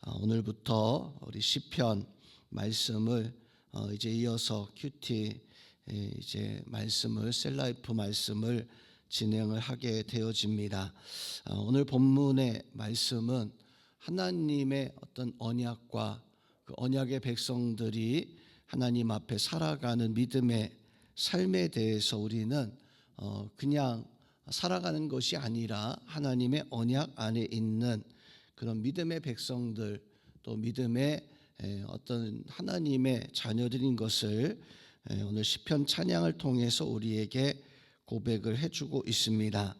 오늘부터 우리 시편 말씀을 이제 이어서 큐티 이제 말씀을 셀라이프 말씀을 진행을 하게 되어집니다. 오늘 본문의 말씀은 하나님의 어떤 언약과 그 언약의 백성들이 하나님 앞에 살아가는 믿음의 삶에 대해서 우리는 그냥 살아가는 것이 아니라 하나님의 언약 안에 있는 그런 믿음의 백성들, 또 믿음의 어떤 하나님의 자녀들인 것을 오늘 시편 찬양을 통해서 우리에게 고백을 해주고 있습니다.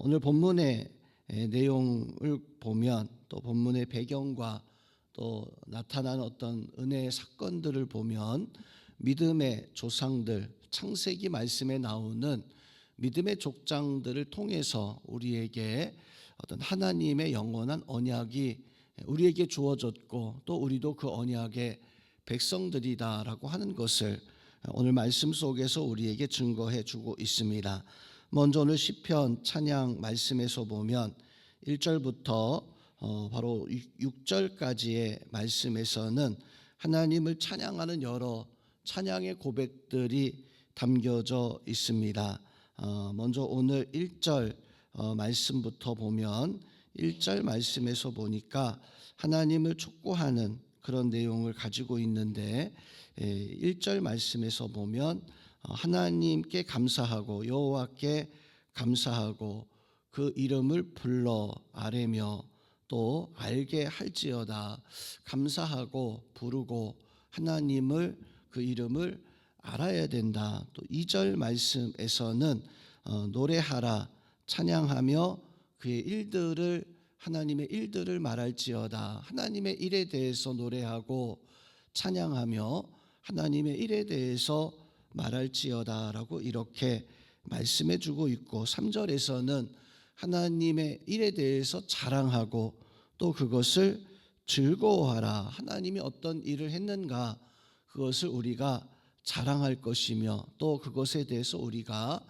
오늘 본문의 내용을 보면, 또 본문의 배경과 또 나타난 어떤 은혜의 사건들을 보면, 믿음의 조상들, 창세기 말씀에 나오는 믿음의 족장들을 통해서 우리에게 어떤 하나님의 영원한 언약이 우리에게 주어졌고, 또 우리도 그 언약의 백성들이다라고 하는 것을 오늘 말씀 속에서 우리에게 증거해 주고 있습니다. 먼저 오늘 시편 찬양 말씀에서 보면 1절부터 바로 6절까지의 말씀에서는 하나님을 찬양하는 여러 찬양의 고백들이 담겨져 있습니다. 먼저 오늘 1절 말씀부터 보면 1절 말씀에서 보니까 하나님을 촉구하는 그런 내용을 가지고 있는데, 1절 말씀에서 보면 하나님께 감사하고 여호와께 감사하고 그 이름을 불러 아뢰며 또 알게 할지어다. 감사하고 부르고 하나님을 그 이름을 알아야 된다. 또 2절 말씀에서는 노래하라, 찬양하며 그의 일들을, 하나님의 일들을 말할지어다. 하나님의 일에 대해서 노래하고 찬양하며 하나님의 일에 대해서 말할지어다라고 이렇게 말씀해 주고 있고, 3절에서는 하나님의 일에 대해서 자랑하고 또 그것을 즐거워하라. 하나님이 어떤 일을 했는가, 그것을 우리가 자랑할 것이며 또 그것에 대해서 우리가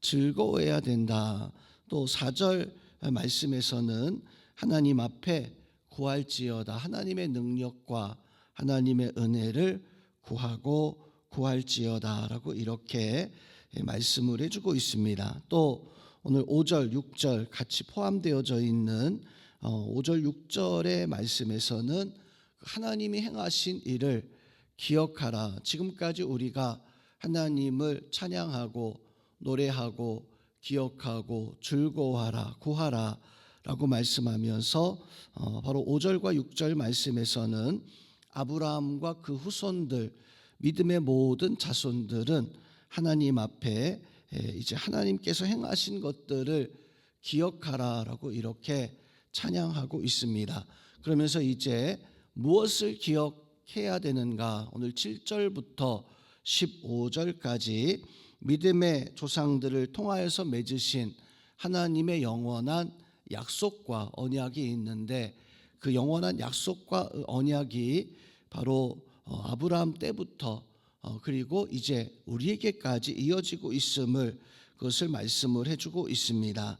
즐거워해야 된다. 또 4절 말씀에서는 하나님 앞에 구할지어다. 하나님의 능력과 하나님의 은혜를 구하고 구할지어다라고 이렇게 말씀을 해주고 있습니다. 또 오늘 5절, 6절 같이 포함되어져 있는 5절, 6절의 말씀에서는 하나님이 행하신 일을 기억하라. 지금까지 우리가 하나님을 찬양하고 노래하고 기억하고 즐거워하라, 구하라 라고 말씀하면서 바로 5절과 6절 말씀에서는 아브라함과 그 후손들, 믿음의 모든 자손들은 하나님 앞에 이제 하나님께서 행하신 것들을 기억하라라고 이렇게 찬양하고 있습니다. 그러면서 이제 무엇을 기억해야 되는가, 오늘 7절부터 15절까지 믿음의 조상들을 통하여서 맺으신 하나님의 영원한 약속과 언약이 있는데, 그 영원한 약속과 언약이 바로 아브라함 때부터 그리고 이제 우리에게까지 이어지고 있음을, 그것을 말씀을 해주고 있습니다.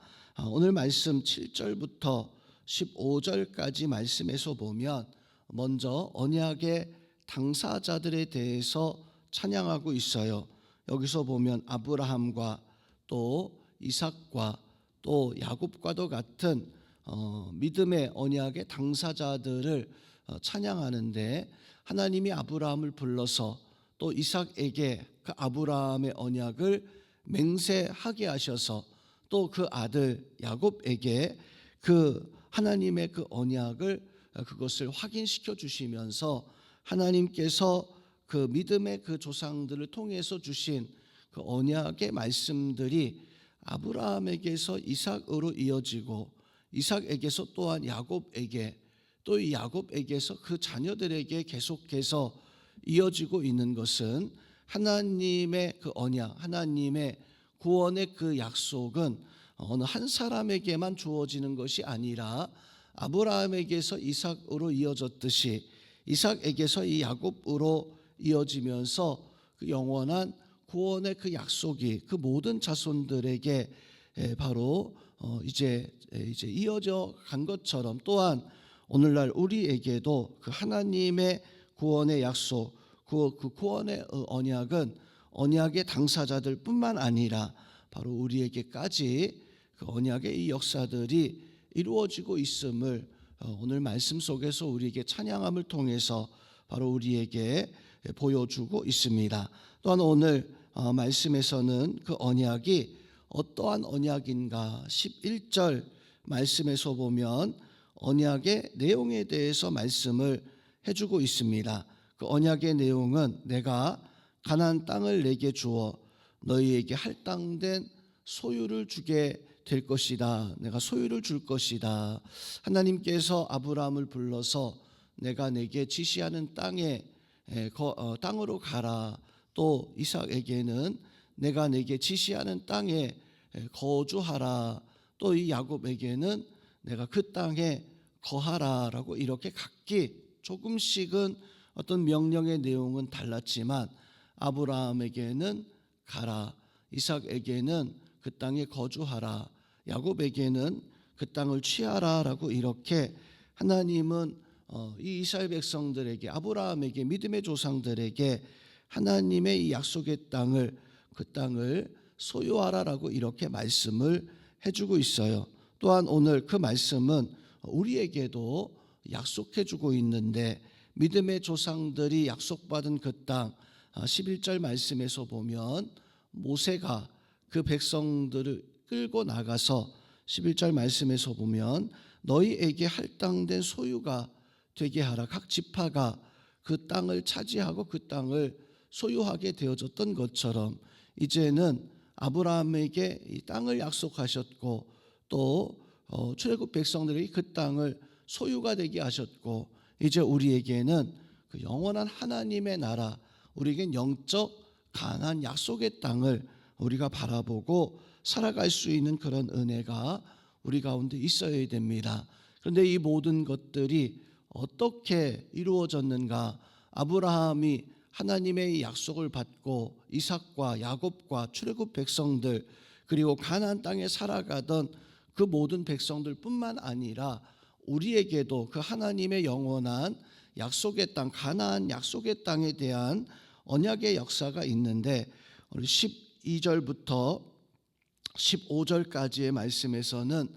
오늘 말씀 7절부터 15절까지 말씀에서 보면 먼저 언약의 당사자들에 대해서 찬양하고 있어요. 여기서 보면 아브라함과 또 이삭과 또 야곱과도 같은 믿음의 언약의 당사자들을 찬양하는데, 하나님이 아브라함을 불러서 또 이삭에게 그 아브라함의 언약을 맹세하게 하셔서 또 그 아들 야곱에게 그 하나님의 그 언약을, 그것을 확인시켜 주시면서 하나님께서 그 믿음의 그 조상들을 통해서 주신 그 언약의 말씀들이 아브라함에게서 이삭으로 이어지고, 이삭에게서 또한 야곱에게, 또 이 야곱에게서 그 자녀들에게 계속해서 이어지고 있는 것은 하나님의 그 언약, 하나님의 구원의 그 약속은 어느 한 사람에게만 주어지는 것이 아니라 아브라함에게서 이삭으로 이어졌듯이 이삭에게서 이 야곱으로 이어지면서 그 영원한 구원의 그 약속이 그 모든 자손들에게 바로 이제 이어져 간 것처럼, 또한 오늘날 우리에게도 그 하나님의 구원의 약속, 그 구원의 언약은 언약의 당사자들뿐만 아니라 바로 우리에게까지 그 언약의 이 역사들이 이루어지고 있음을 오늘 말씀 속에서 우리에게 찬양함을 통해서 바로 우리에게 보여주고 있습니다. 또한 오늘 말씀에서는 그 언약이 어떠한 언약인가 11절 말씀에서 보면 언약의 내용에 대해서 말씀을 해주고 있습니다. 그 언약의 내용은 내가 가나안 땅을 내게 주어 너희에게 할당된 소유를 주게 될 것이다. 내가 소유를 줄 것이다. 하나님께서 아브라함을 불러서 내가 내게 지시하는 땅으로 가라. 또 이삭에게는 내가 내게 지시하는 땅에 거주하라. 또 이 야곱에게는 내가 그 땅에 거하라라고 이렇게 각기 조금씩은 어떤 명령의 내용은 달랐지만 아브라함에게는 가라, 이삭에게는 그 땅에 거주하라, 야곱에게는 그 땅을 취하라라고 이렇게 하나님은 이 이스라엘 백성들에게 아브라함에게 믿음의 조상들에게 하나님의 이 약속의 땅을 그 땅을 소유하라라고 이렇게 말씀을 해주고 있어요. 또한 오늘 그 말씀은 우리에게도 약속해주고 있는데 믿음의 조상들이 약속받은 그 땅 11절 말씀에서 보면 모세가 그 백성들을 끌고 나가서 11절 말씀에서 보면 너희에게 할당된 소유가 되게 하라. 각 지파가 그 땅을 차지하고 그 땅을 소유하게 되어졌던 것처럼 이제는 아브라함에게 이 땅을 약속하셨고 또 출애굽 백성들이 그 땅을 소유가 되게 하셨고 이제 우리에게는 그 영원한 하나님의 나라, 우리에겐 영적 가나안 약속의 땅을 우리가 바라보고 살아갈 수 있는 그런 은혜가 우리 가운데 있어야 됩니다. 그런데 이 모든 것들이 어떻게 이루어졌는가? 아브라함이 하나님의 약속을 받고 이삭과 야곱과 출애굽 백성들 그리고 가나안 땅에 살아가던 그 모든 백성들뿐만 아니라 우리에게도 그 하나님의 영원한 약속의 땅, 가나안 약속의 땅에 대한 언약의 역사가 있는데 12절부터 15절까지의 말씀에서는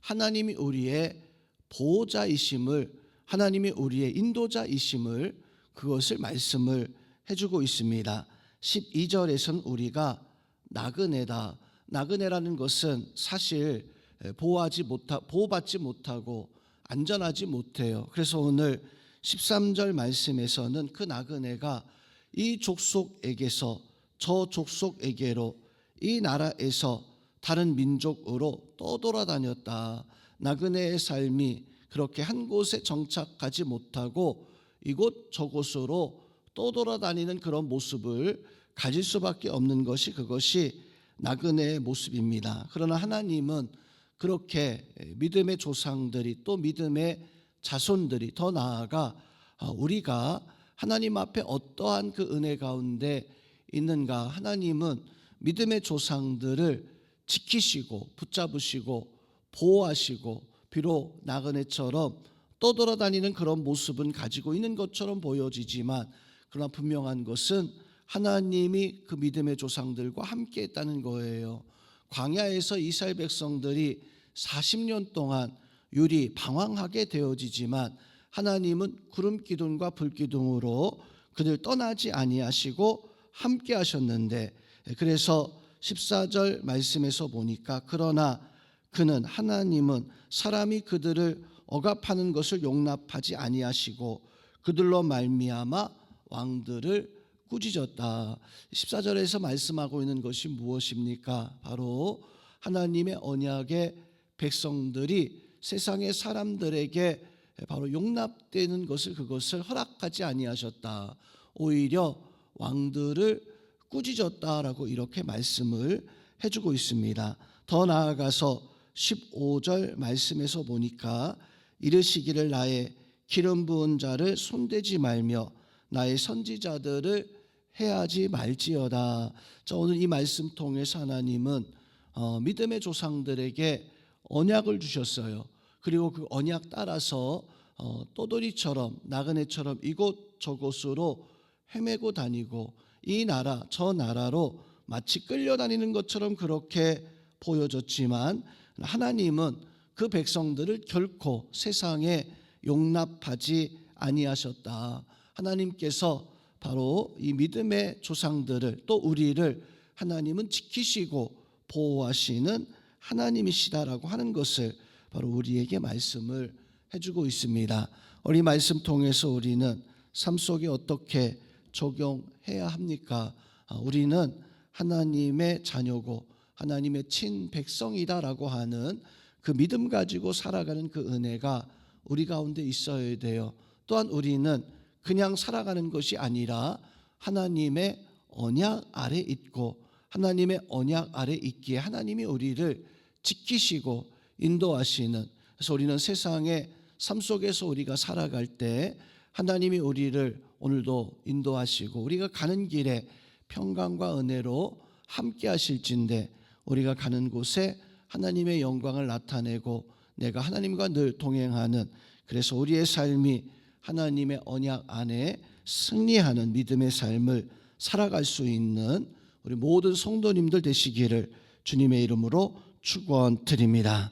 하나님이 우리의 보호자이심을, 하나님이 우리의 인도자이심을 그것을 말씀을 해주고 있습니다. 12절에서는 우리가 나그네다. 나그네라는 것은 사실 보호받지 못하고 안전하지 못해요. 그래서 오늘 13절 말씀에서는 그 나그네가 이 족속에게서 저 족속에게로 이 나라에서 다른 민족으로 떠돌아다녔다. 나그네의 삶이 그렇게 한 곳에 정착하지 못하고 이곳 저곳으로 떠돌아다니는 그런 모습을 가질 수밖에 없는 것이 그것이 나그네의 모습입니다. 그러나 하나님은 그렇게 믿음의 조상들이 또 믿음의 자손들이 더 나아가 우리가 하나님 앞에 어떠한 그 은혜 가운데 있는가? 하나님은 믿음의 조상들을 지키시고 붙잡으시고 보호하시고 비록 나그네처럼 떠돌아다니는 그런 모습은 가지고 있는 것처럼 보여지지만 그러나 분명한 것은 하나님이 그 믿음의 조상들과 함께 했다는 거예요. 광야에서 이스라엘 백성들이 40년 동안 유리 방황하게 되어지지만 하나님은 구름 기둥과 불 기둥으로 그들 떠나지 아니하시고 함께 하셨는데 그래서 14절 말씀에서 보니까 그러나 그는 하나님은 사람이 그들을 억압하는 것을 용납하지 아니하시고 그들로 말미암아 왕들을 꾸짖었다. 14절에서 말씀하고 있는 것이 무엇입니까? 바로 하나님의 언약의 백성들이 세상의 사람들에게 바로 용납되는 것을 그것을 허락하지 아니하셨다. 오히려 왕들을 꾸짖었다라고 이렇게 말씀을 해주고 있습니다. 더 나아가서 15절 말씀에서 보니까 이르시기를 나의 기름 부은 자를 손대지 말며 나의 선지자들을 해하지 말지어다. 자, 오늘 이 말씀 통해서 하나님은 믿음의 조상들에게 언약을 주셨어요. 그리고 그 언약 따라서 떠돌이처럼 나그네처럼 이곳 저곳으로 헤매고 다니고 이 나라 저 나라로 마치 끌려다니는 것처럼 그렇게 보여졌지만 하나님은 그 백성들을 결코 세상에 용납하지 아니하셨다. 하나님께서 바로 이 믿음의 조상들을 또 우리를 하나님은 지키시고 보호하시는 하나님이시다라고 하는 것을 바로 우리에게 말씀을 해주고 있습니다. 우리 말씀 통해서 우리는 삶 속에 어떻게 적용해야 합니까? 우리는 하나님의 자녀고 하나님의 친백성이다라고 하는 그 믿음 가지고 살아가는 그 은혜가 우리 가운데 있어야 돼요. 또한 우리는 그냥 살아가는 것이 아니라 하나님의 언약 아래 있고 하나님의 언약 아래 있기에 하나님이 우리를 지키시고 인도하시는, 그래서 우리는 세상의 삶 속에서 우리가 살아갈 때 하나님이 우리를 오늘도 인도하시고 우리가 가는 길에 평강과 은혜로 함께 하실진데 우리가 가는 곳에 하나님의 영광을 나타내고 내가 하나님과 늘 동행하는, 그래서 우리의 삶이 하나님의 언약 안에 승리하는 믿음의 삶을 살아갈 수 있는 우리 모든 성도님들 되시기를 주님의 이름으로 축원드립니다.